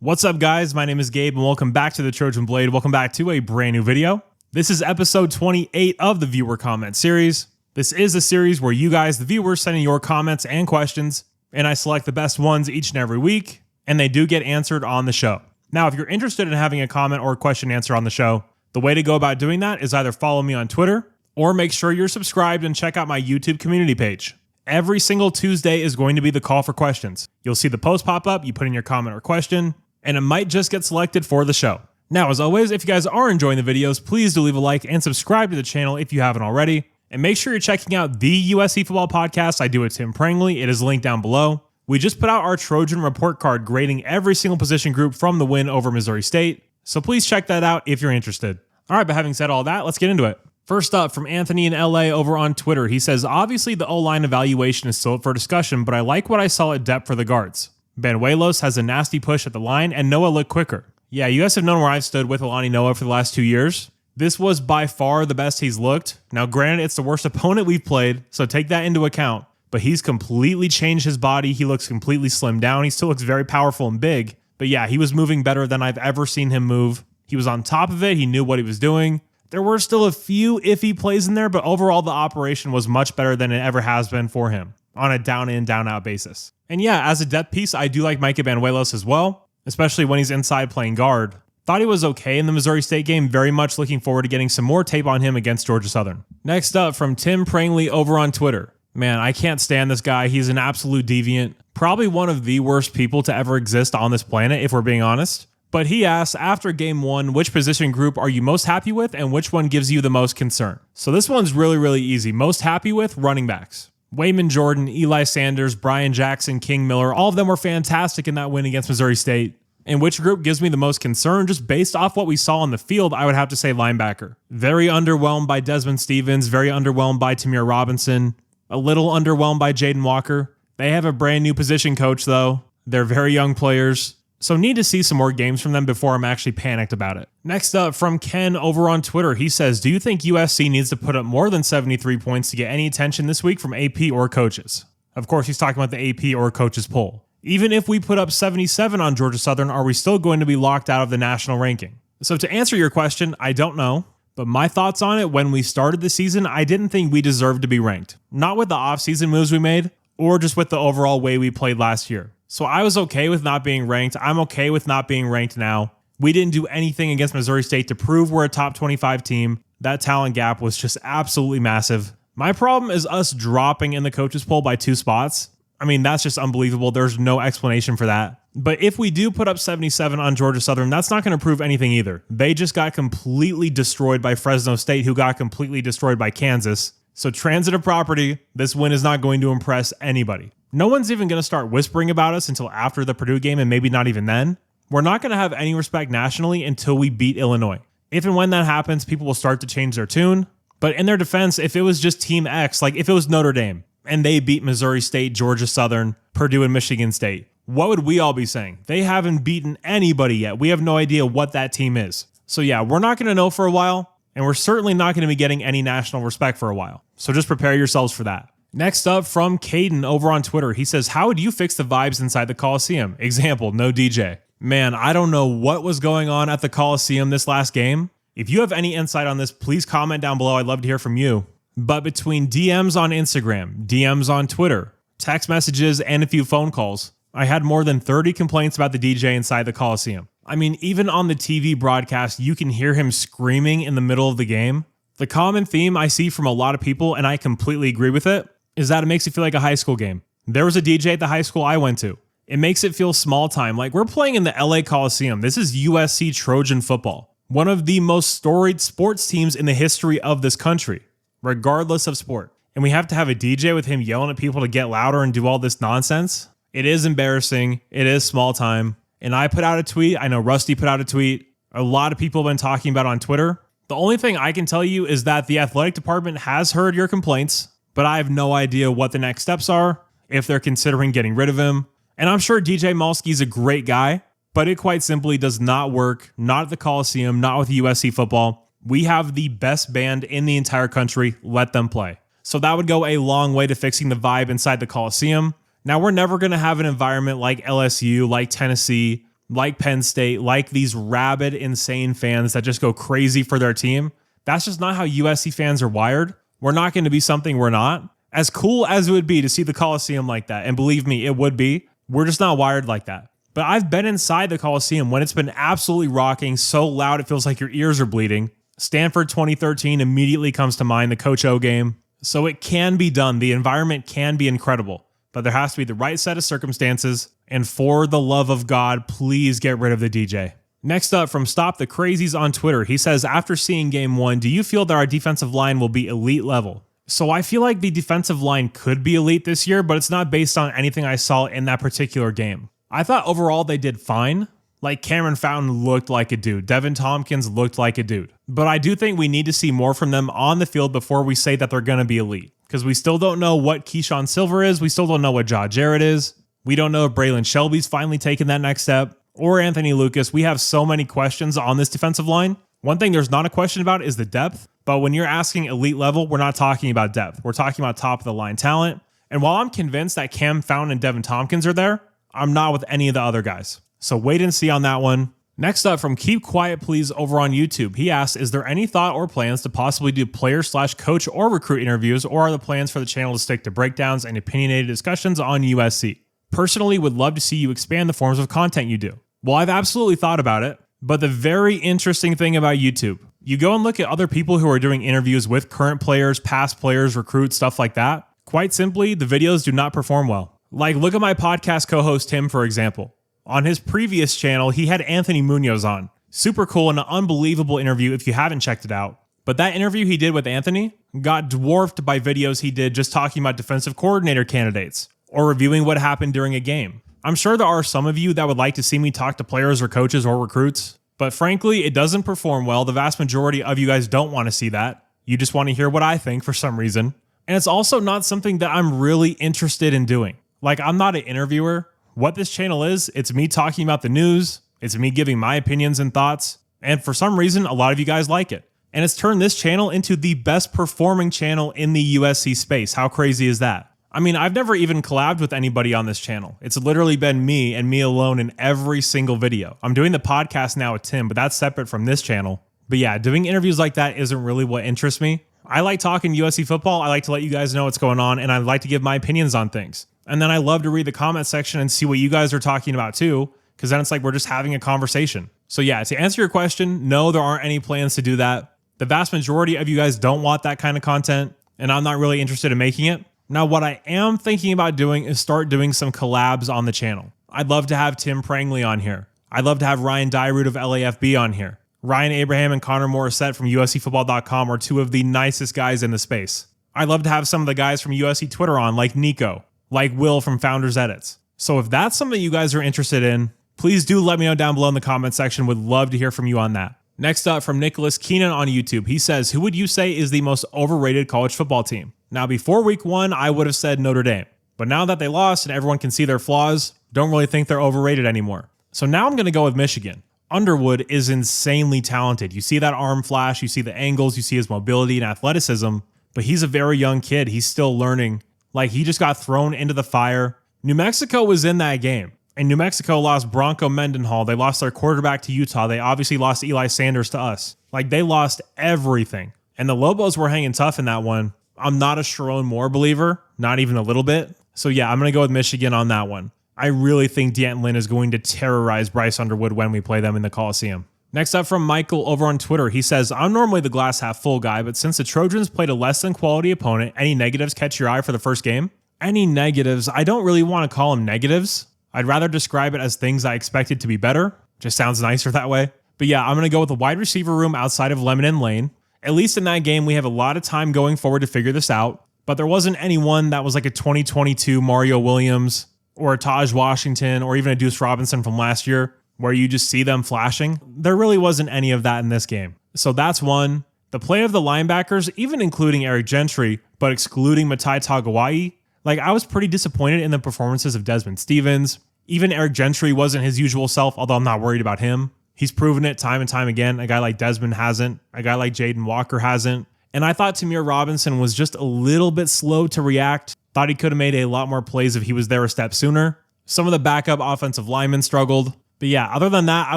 What's up, guys? My name is Gabe, and welcome back to the Trojan Blade. Welcome back to a brand new video. This is episode 28 of the viewer comment series. This is a series where you guys, the viewers, send in your comments and questions, and I select the best ones each and every week, and they do get answered on the show. Now, if you're interested in having a comment or a question answered on the show, the way to go about doing that is either follow me on Twitter or make sure you're subscribed and check out my YouTube community page. Every single Tuesday is going to be the call for questions. You'll see the post pop up, you put in your comment or question, and it might just get selected for the show. Now, as always, if you guys are enjoying the videos, please do leave a like and subscribe to the channel if you haven't already. And make sure you're checking out the USC football podcast I do with Tim Prangley. It is linked down below. We just put out our Trojan report card grading every single position group from the win over Missouri State. So please check that out if you're interested. All right, but having said all that, let's get into it. First up, from Anthony in LA over on Twitter, he says, obviously the O-line evaluation is still up for discussion, but I like what I saw at depth for the guards. Banuelos has a nasty push at the line, and Noah looked quicker. Yeah, you guys have known where I've stood with Alani Noah for the last 2 years. This was by far the best he's looked. Now, granted, it's the worst opponent we've played, so take that into account. But he's completely changed his body. He looks completely slimmed down. He still looks very powerful and big. But yeah, he was moving better than I've ever seen him move. He was on top of it. He knew what he was doing. There were still a few iffy plays in there, but overall the operation was much better than it ever has been for him on a down-in, down-out basis. And yeah, as a depth piece, I do like Micah Banuelos as well, especially when he's inside playing guard. Thought he was okay in the Missouri State game. Very much looking forward to getting some more tape on him against Georgia Southern. Next up, from Tim Prangley over on Twitter. Man, I can't stand this guy. He's an absolute deviant. Probably one of the worst people to ever exist on this planet, if we're being honest. But he asks, after game one, which position group are you most happy with and which one gives you the most concern? So this one's really easy. Most happy with running backs. Wayman Jordan, Eli Sanders, Brian Jackson, King Miller, all of them were fantastic in that win against Missouri State. And which group gives me the most concern? Just based off what we saw on the field, I would have to say linebacker. Very underwhelmed by Desmond Stevens, very underwhelmed by Tamir Robinson, a little underwhelmed by Jaden Walker. They have a brand new position coach though. They're very young players. So need to see some more games from them before I'm actually panicked about it. Next up, from Ken over on Twitter, he says, do you think USC needs to put up more than 73 points to get any attention this week from AP or coaches? Of course, he's talking about the AP or coaches poll. Even if we put up 77 on Georgia Southern, are we still going to be locked out of the national ranking? So to answer your question, I don't know. But my thoughts on it, when we started the season, I didn't think we deserved to be ranked. Not with the offseason moves we made, or just with the overall way we played last year. So I was okay with not being ranked. I'm okay with not being ranked now. We didn't do anything against Missouri State to prove we're a top 25 team. That talent gap was just absolutely massive. My problem is us dropping in the coaches poll by 2 spots. I mean, that's just unbelievable. There's no explanation for that. But if we do put up 77 on Georgia Southern, that's not going to prove anything either. They just got completely destroyed by Fresno State, who got completely destroyed by Kansas. So transitive property, this win is not going to impress anybody. No one's even going to start whispering about us until after the Purdue game, and maybe not even then. We're not going to have any respect nationally until we beat Illinois. If and when that happens, people will start to change their tune. But in their defense, if it was just Team X, like if it was Notre Dame, and they beat Missouri State, Georgia Southern, Purdue, and Michigan State, what would we all be saying? They haven't beaten anybody yet. We have no idea what that team is. So yeah, we're not going to know for a while, and we're certainly not going to be getting any national respect for a while. So just prepare yourselves for that. Next up, from Caden over on Twitter, he says, how would you fix the vibes inside the Coliseum? Example, no DJ. Man, I don't know what was going on at the Coliseum this last game. If you have any insight on this, please comment down below. I'd love to hear from you. But between DMs on Instagram, DMs on Twitter, text messages, and a few phone calls, I had more than 30 complaints about the DJ inside the Coliseum. I mean, even on the TV broadcast, you can hear him screaming in the middle of the game. The common theme I see from a lot of people, and I completely agree with it, is that it makes it feel like a high school game. There was a DJ at the high school I went to. It makes it feel small time, like we're playing in the LA Coliseum. This is USC Trojan football, one of the most storied sports teams in the history of this country, regardless of sport. And we have to have a DJ with him yelling at people to get louder and do all this nonsense. It is embarrassing. It is small time. And I put out a tweet. I know Rusty put out a tweet. A lot of people have been talking about it on Twitter. The only thing I can tell you is that the athletic department has heard your complaints, but I have no idea what the next steps are, if they're considering getting rid of him. And I'm sure DJ Malski's a great guy, but it quite simply does not work. Not at the Coliseum, not with USC football. We have the best band in the entire country. Let them play. So that would go a long way to fixing the vibe inside the Coliseum. Now, we're never going to have an environment like LSU, like Tennessee, like Penn State, like these rabid, insane fans that just go crazy for their team. That's just not how USC fans are wired. We're not going to be something we're not. As cool as it would be to see the Coliseum like that, and believe me, it would be, we're just not wired like that. But I've been inside the Coliseum when it's been absolutely rocking, so loud it feels like your ears are bleeding. Stanford 2013 immediately comes to mind, the Coach O game. So it can be done. The environment can be incredible, but there has to be the right set of circumstances. And for the love of God, please get rid of the DJ. Next up from Stop the Crazies on Twitter, he says, after seeing game 1, do you feel that our defensive line will be elite level? So I feel like the defensive line could be elite this year, but it's not based on anything I saw in that particular game. I thought overall they did fine. Like Cameron Fountain looked like a dude. Devin Tompkins looked like a dude. But I do think we need to see more from them on the field before we say that they're going to be elite. Because we still don't know what Keyshawn Silver is. We still don't know what Josh Jarrett is. We don't know if Braylon Shelby's finally taken that next step. Or Anthony Lucas. We have so many questions on this defensive line. One thing there's not a question about is the depth. But when you're asking elite level, we're not talking about depth. We're talking about top of the line talent. And while I'm convinced that Cam Fountain and Devin Tompkins are there, I'm not with any of the other guys. So wait and see on that one. Next up from Keep Quiet Please over on YouTube. He asks, is there any thought or plans to possibly do player/coach or recruit interviews, or are the plans for the channel to stick to breakdowns and opinionated discussions on USC? Personally, would love to see you expand the forms of content you do. Well, I've absolutely thought about it, but the very interesting thing about YouTube, you go and look at other people who are doing interviews with current players, past players, recruits, stuff like that. Quite simply, the videos do not perform well. Like, look at my podcast co-host Tim, for example. On his previous channel, he had Anthony Munoz on. Super cool and an unbelievable interview if you haven't checked it out. But that interview he did with Anthony got dwarfed by videos he did just talking about defensive coordinator candidates or reviewing what happened during a game. I'm sure there are some of you that would like to see me talk to players or coaches or recruits, but frankly, it doesn't perform well. The vast majority of you guys don't want to see that. You just want to hear what I think for some reason. And it's also not something that I'm really interested in doing. Like, I'm not an interviewer. What this channel is, it's me talking about the news. It's me giving my opinions and thoughts. And for some reason, a lot of you guys like it. And it's turned this channel into the best performing channel in the USC space. How crazy is that? I mean, I've never even collabed with anybody on this channel. It's literally been me and me alone in every single video. I'm doing the podcast now with Tim, but that's separate from this channel. But yeah, doing interviews like that isn't really what interests me. I like talking USC football. I like to let you guys know what's going on, and I like to give my opinions on things. And then I love to read the comment section and see what you guys are talking about too, because then it's like we're just having a conversation. So yeah, to answer your question, no, there aren't any plans to do that. The vast majority of you guys don't want that kind of content, and I'm not really interested in making it. Now, what I am thinking about doing is start doing some collabs on the channel. I'd love to have Tim Prangley on here. I'd love to have Ryan Dyrud of LAFB on here. Ryan Abraham and Connor Morissette from USCfootball.com are two of the nicest guys in the space. I'd love to have some of the guys from USC Twitter on, like Nico, like Will from Founders Edits. So if that's something you guys are interested in, please do let me know down below in the comment section. Would love to hear from you on that. Next up from Nicholas Keenan on YouTube. He says, who would you say is the most overrated college football team? Now, before week 1, I would have said Notre Dame. But now that they lost and everyone can see their flaws, don't really think they're overrated anymore. So now I'm going to go with Michigan. Underwood is insanely talented. You see that arm flash, you see the angles, you see his mobility and athleticism, but he's a very young kid. He's still learning. Like, he just got thrown into the fire. New Mexico was in that game, and New Mexico lost Bronco Mendenhall. They lost their quarterback to Utah. They obviously lost Eli Sanders to us. Like, they lost everything. And the Lobos were hanging tough in that one. I'm not a Sharon Moore believer, not even a little bit. So yeah, I'm going to go with Michigan on that one. I really think D'Anton Lynn is going to terrorize Bryce Underwood when we play them in the Coliseum. Next up from Michael over on Twitter, he says, I'm normally the glass half full guy, but since the Trojans played a less than quality opponent, any negatives catch your eye for the first game? Any negatives? I don't really want to call them negatives. I'd rather describe it as things I expected to be better. Just sounds nicer that way. But yeah, I'm going to go with the wide receiver room outside of Lemon and Lane. At least in that game, we have a lot of time going forward to figure this out, but there wasn't anyone that was like a 2022 Mario Williams or a Taj Washington or even a Deuce Robinson from last year where you just see them flashing. There really wasn't any of that in this game. So that's one. The play of the linebackers, even including Eric Gentry, but excluding Matai Tagovailoa, like, I was pretty disappointed in the performances of Desmond Stevens. Even Eric Gentry wasn't his usual self, although I'm not worried about him. He's proven it time and time again. A guy like Desmond hasn't. A guy like Jaden Walker hasn't. And I thought Tamir Robinson was just a little bit slow to react. Thought he could have made a lot more plays if he was there a step sooner. Some of the backup offensive linemen struggled. But yeah, other than that, I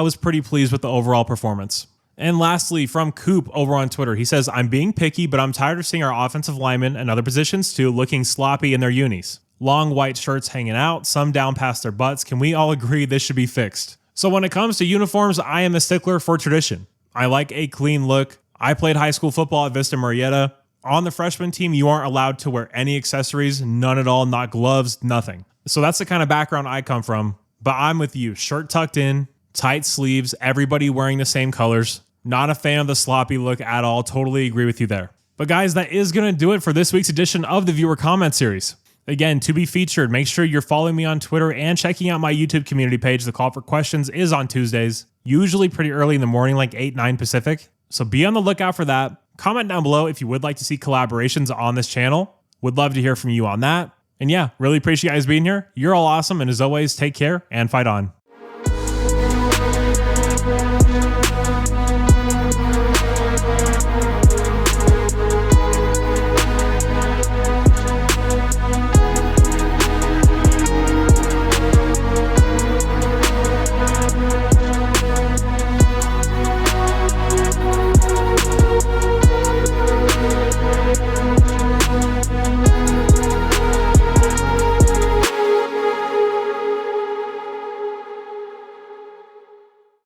was pretty pleased with the overall performance. And lastly, from Coop over on Twitter, he says, I'm being picky, but I'm tired of seeing our offensive linemen and other positions too looking sloppy in their unis. Long white shirts hanging out, some down past their butts. Can we all agree this should be fixed? So when it comes to uniforms, I am a stickler for tradition. I like a clean look. I played high school football at Vista Marietta. On the freshman team, you aren't allowed to wear any accessories, none at all, not gloves, nothing. So that's the kind of background I come from. But I'm with you. Shirt tucked in, tight sleeves, everybody wearing the same colors. Not a fan of the sloppy look at all. Totally agree with you there. But guys, that is going to do it for this week's edition of the Viewer Comment Series. Again, to be featured, make sure you're following me on Twitter and checking out my YouTube community page. The call for questions is on Tuesdays, usually pretty early in the morning, like 8, 9 Pacific. So be on the lookout for that. Comment down below if you would like to see collaborations on this channel. Would love to hear from you on that. And yeah, really appreciate you guys being here. You're all awesome. And as always, take care and fight on.